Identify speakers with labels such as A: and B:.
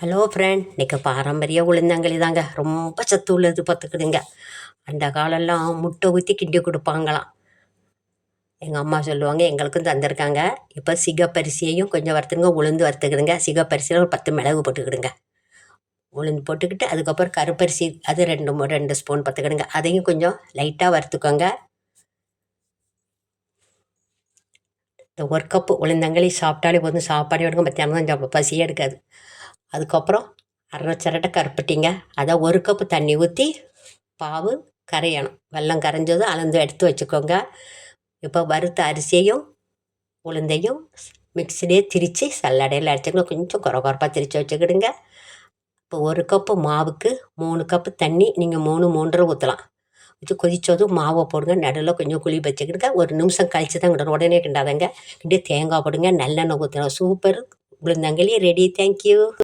A: Hello friend, இன்றைக்கி பாரம்பரிய உளுந்தங்களி தாங்க. ரொம்ப சத்து உள்ளது பார்த்துக்கிடுங்க. அந்த காலம்லாம் முட்டை ஊற்றி கிண்டி கொடுப்பாங்களாம். எங்கள் அம்மா சொல்லுவாங்க, எங்களுக்கும் தந்திருக்காங்க. இப்போ சிகப்பரிசியையும் கொஞ்சம் வறுத்துடுங்க, உளுந்து வறுத்துக்கிடுங்க. சிகப்பரிசியில் ஒரு 10 மிளகு போட்டுக்கிடுங்க. உளுந்து போட்டுக்கிட்டு அதுக்கப்புறம் கருப்பரிசி அது 2 ஸ்பூன் பார்த்துக்கிடுங்க. அதையும் கொஞ்சம் லைட்டாக வறுத்துக்கோங்க. இந்த 1 கப்பு உளுந்தங்களி சாப்பிட்டாலே போதும், சாப்பாடு எடுங்க, மத்தியானம் தான் சாப்பிடும், பசியே எடுக்காது. அதுக்கப்புறம் அரை சிரட்டை கருப்பட்டிங்க. அதை 1 கப்பு தண்ணி ஊற்றி பாவு கரையணும். வெல்லம் கரைஞ்சதும் அளந்து எடுத்து வச்சுக்கோங்க. இப்போ வறுத்த அரிசியையும் உளுந்தையும் மிக்சிலே திரித்து சல்லடையில் அடிச்சுக்கணும். கொஞ்சம் குறப்பாக திரித்து வச்சுக்கிடுங்க. இப்போ 1 கப்பு மாவுக்கு 3 கப்பு தண்ணி, நீங்கள் 3 3.5 ஊற்றலாம். வச்சு கொதித்ததும் மாவை போடுங்க. நடுவில் கொஞ்சம் குழி வச்சுக்கிடுங்க. 1 நிமிஷம் கழித்து தான் கிடணும், உடனே கிண்டாதங்க. கிட்டே தேங்காய் போடுங்க, நல்லெண்ணெய் ஊற்றணும். சூப்பர் உளுந்தங்களி ரெடி. தேங்க்யூ.